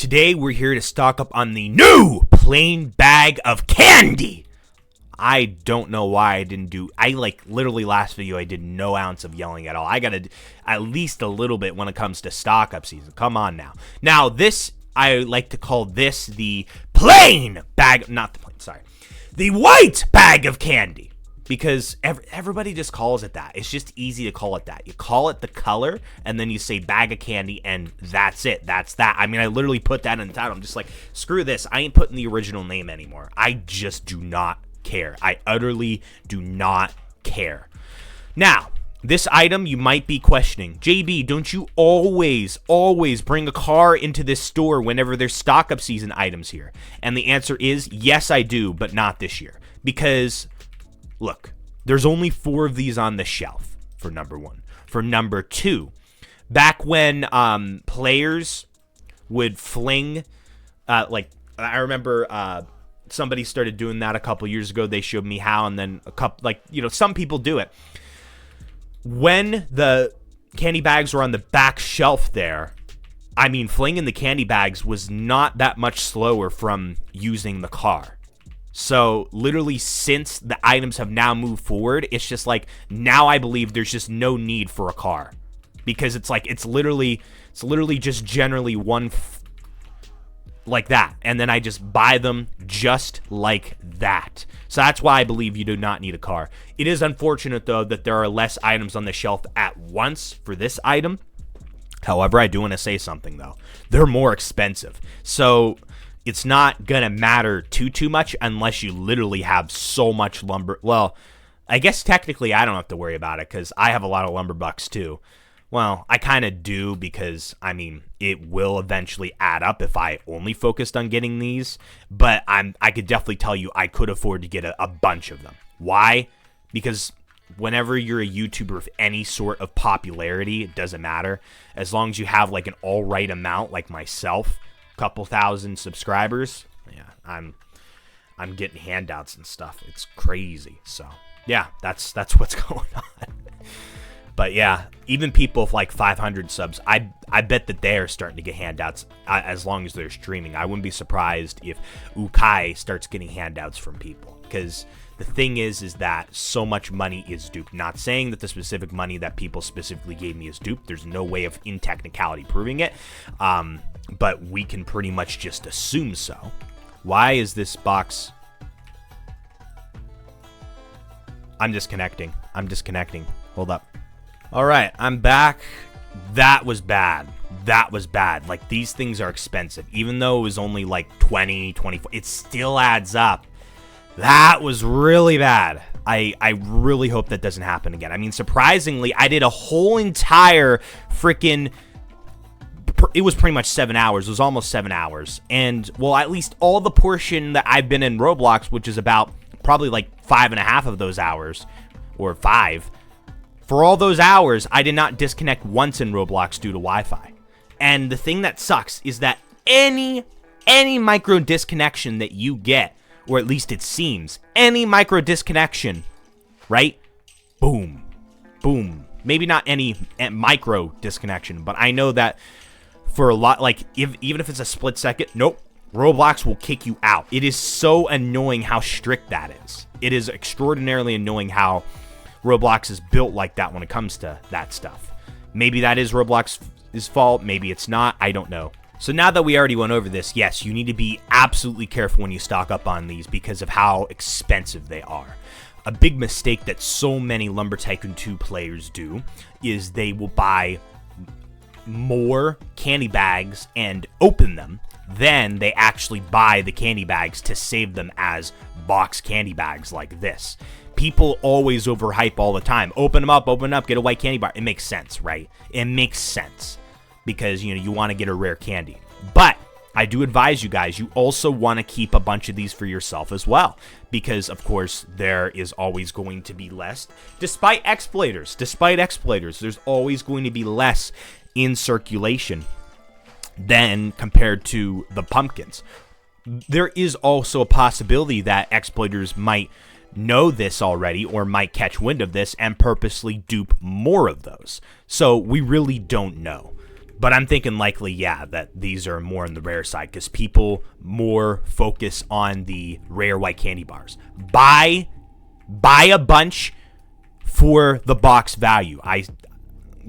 Today we're here to stock up on the new plain bag of candy. I don't know why I didn't do, literally last video I did no ounce of yelling at all. I gotta at least a little bit when it comes to stock up season. Come on now. Now this, I like to call this the plain bag, not the plain, sorry. The white bag of candy. Because everybody just calls it that. It's just easy to call it that. You call it the color, and then you say bag of candy, and that's it. That's that. I mean, I literally put that in the title. I'm just like, screw this. I ain't putting the original name anymore. I just do not care. I utterly do not care. Now, this item you might be questioning. JB, don't you always bring a car into this store whenever there's stock up season items here? And the answer is, yes, I do, but not this year. Because... look, there's only 4 of these on the shelf, for number 1. For number 2, back when players would fling, I remember somebody started doing that a couple years ago. They showed me how, and then some people do it. When the candy bags were on the back shelf there, I mean, flinging the candy bags was not that much slower from using the car. So, literally, since the items have now moved forward, it's just like, now I believe there's just no need for a car. Because it's like, it's literally just generally one, like that. And then I just buy them just like that. So that's why I believe you do not need a car. It is unfortunate, though, that there are less items on the shelf at once for this item. However, I do want to say something, though. They're more expensive. So... it's not going to matter too much unless you literally have so much lumber. Well, I guess technically I don't have to worry about it because I have a lot of lumber bucks too. Well, I kind of do because, I mean, it will eventually add up if I only focused on getting these. But I could definitely tell you I could afford to get a bunch of them. Why? Because whenever you're a YouTuber of any sort of popularity, it doesn't matter. As long as you have like an all right amount like myself, couple thousand subscribers, yeah, I'm getting handouts and stuff. It's crazy. So yeah, that's what's going on. But yeah, even people with like 500 subs, I bet that they're starting to get handouts as long as they're streaming. I wouldn't be surprised if Ukai starts getting handouts from people, because the thing is that so much money is duped. Not saying that the specific money that people specifically gave me is duped. There's no way of in technicality proving it. But we can pretty much just assume so. Why is this box... I'm disconnecting. Hold up. Alright, I'm back. That was bad. Like, these things are expensive. Even though it was only like 20, 24, it still adds up. That was really bad. I really hope that doesn't happen again. I mean, surprisingly, I did a whole entire freaking... it was pretty much 7 hours. It was almost 7 hours. And, well, at least all the portion that I've been in Roblox, which is about probably like 5.5 of those hours, or 5. For all those hours, I did not disconnect once in Roblox due to Wi-Fi. And the thing that sucks is that any micro disconnection that you get, or at least it seems, any micro disconnection, right? Boom. Boom. Maybe not any micro disconnection, but I know that for a lot, like, even if it's a split second, nope, Roblox will kick you out. It is so annoying how strict that is. It is extraordinarily annoying how Roblox is built like that when it comes to that stuff. Maybe that is Roblox's fault. Maybe it's not. I don't know. So now that we already went over this, yes, you need to be absolutely careful when you stock up on these because of how expensive they are. A big mistake that so many Lumber Tycoon 2 players do is they will buy more candy bags and open them, then they actually buy the candy bags to save them as box candy bags like this. People always overhype all the time. Open them up, get a white candy bar. It makes sense, right? It makes sense because, you know, you want to get a rare candy. But I do advise you guys, you also want to keep a bunch of these for yourself as well, because of course there is always going to be less, despite exploiters, there's always going to be less in circulation than compared to the pumpkins. There is also a possibility that exploiters might know this already or might catch wind of this and purposely dupe more of those. So we really don't know. But I'm thinking likely, yeah, that these are more on the rare side because people more focus on the rare white candy bars. Buy a bunch for the box value.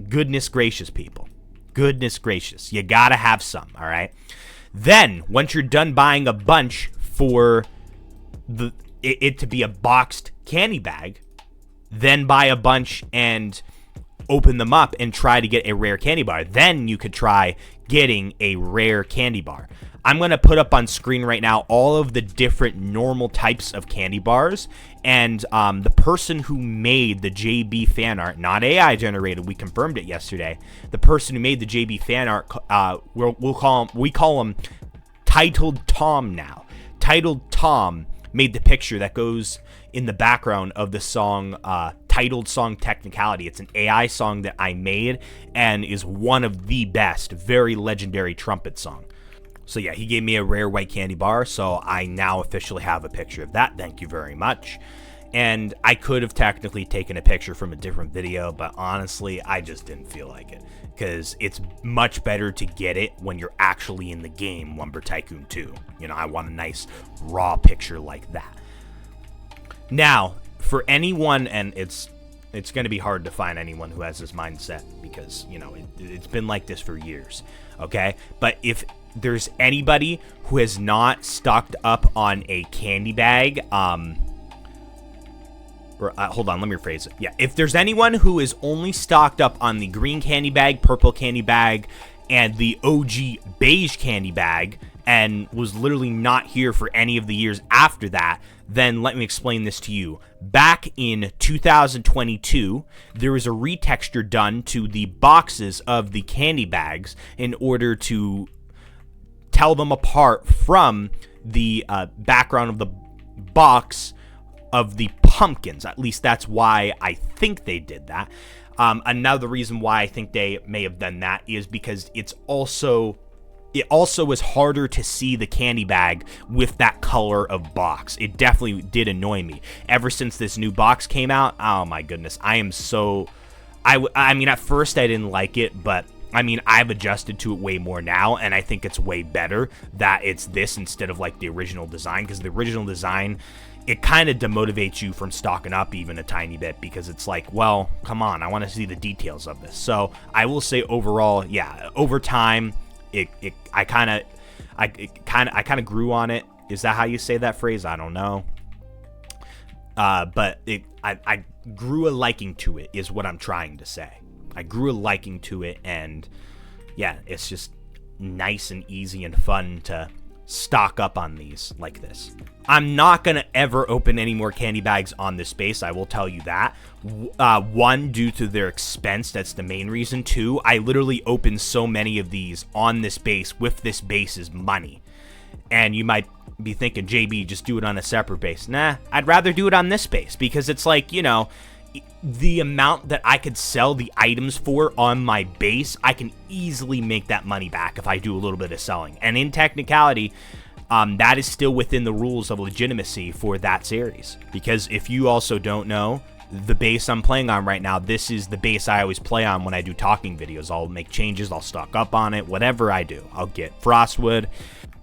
Goodness gracious, people. Goodness gracious. You gotta have some, all right? Then, once you're done buying a bunch for it to be a boxed candy bag, then buy a bunch and open them up and try to get a rare candy bar. Then you could try getting a rare candy bar. I'm going to put up on screen right now all of the different normal types of candy bars, and the person who made the JB fan art, not AI generated, we confirmed it yesterday, the person who made the JB fan art, we call him Titled Tom now. Titled Tom made the picture that goes in the background of the song, Titled Song Technicality. It's an AI song that I made and is one of the best, very legendary trumpet song. So yeah, he gave me a rare white candy bar, so I now officially have a picture of that. Thank you very much. And I could have technically taken a picture from a different video, but honestly, I just didn't feel like it. Because it's much better to get it when you're actually in the game, Lumber Tycoon 2. You know, I want a nice raw picture like that. Now, for anyone, and it's going to be hard to find anyone who has this mindset because, you know, it's been like this for years, okay? But if there's anybody who has not stocked up on a candy bag, hold on, let me rephrase it. Yeah, if there's anyone who is only stocked up on the green candy bag, purple candy bag, and the OG beige candy bag, and was literally not here for any of the years after that, then let me explain this to you. Back in 2022, there was a retexture done to the boxes of the candy bags in order to tell them apart from the background of the box of the pumpkins. At least that's why I think they did that. Another reason why I think they may have done that is because it also is harder to see the candy bag with that color of box. It definitely did annoy me. Ever since this new box came out, oh my goodness, I mean, at first I didn't like it, but I mean, I've adjusted to it way more now, and I think it's way better that it's this instead of like the original design, because the original design, it kind of demotivates you from stocking up even a tiny bit, because it's like, well, come on, I want to see the details of this. So I will say overall, yeah, over time, I kind of grew on it. Is that how you say that phrase? I don't know. But I grew a liking to it is what I'm trying to say. I grew a liking to it, and yeah, it's just nice and easy and fun to stock up on these like this. I'm not gonna ever open any more candy bags on this base, I will tell you that. One, due to their expense, that's the main reason. Two, I literally opened so many of these on this base with this base's money. And you might be thinking, JB, just do it on a separate base. Nah, I'd rather do it on this base, because it's like, you know, the amount that I could sell the items for on my base, I can easily make that money back if I do a little bit of selling. And in technicality, that is still within the rules of legitimacy for that series. Because if you also don't know, the base I'm playing on right now, this is the base I always play on when I do talking videos. I'll make changes, I'll stock up on it, whatever I do. I'll get Frostwood.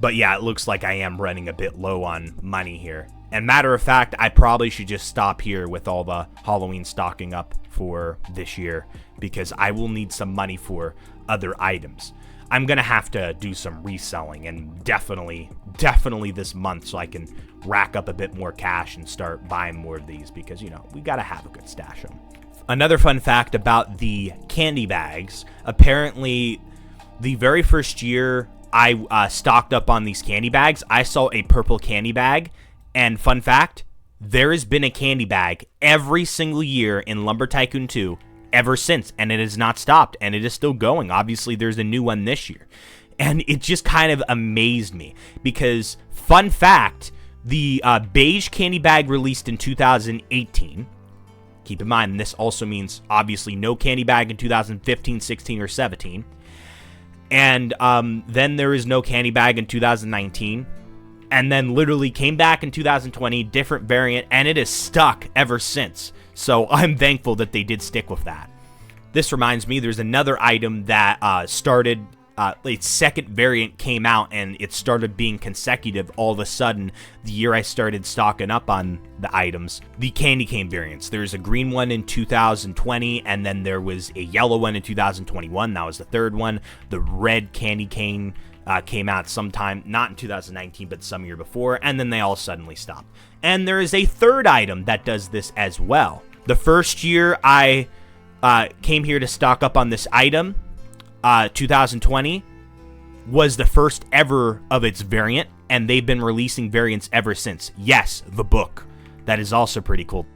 But yeah, it looks like I am running a bit low on money here. And matter of fact, I probably should just stop here with all the Halloween stocking up for this year, because I will need some money for other items. I'm going to have to do some reselling, and definitely this month, so I can rack up a bit more cash and start buying more of these, because, you know, we got to have a good stash of them. Another fun fact about the candy bags, apparently the very first year I stocked up on these candy bags, I saw a purple candy bag. And fun fact, there has been a candy bag every single year in Lumber Tycoon 2 ever since, and it has not stopped, and it is still going. Obviously, there's a new one this year. And it just kind of amazed me, because, fun fact, the beige candy bag released in 2018. Keep in mind, this also means, obviously, no candy bag in 2015, 16, or 17. And then there is no candy bag in 2019. And then literally came back in 2020, different variant, and it is stuck ever since. So I'm thankful that they did stick with that. This reminds me, there's another item that started, its second variant came out, and it started being consecutive all of a sudden the year I started stocking up on the items. The candy cane variants. There's a green one in 2020, and then there was a yellow one in 2021. That was the third one. The red candy cane came out sometime, not in 2019, but some year before, and then they all suddenly stopped. And there is a third item that does this as well. The first year I came here to stock up on this item, 2020, was the first ever of its variant, and they've been releasing variants ever since. Yes, the book. That is also pretty cool.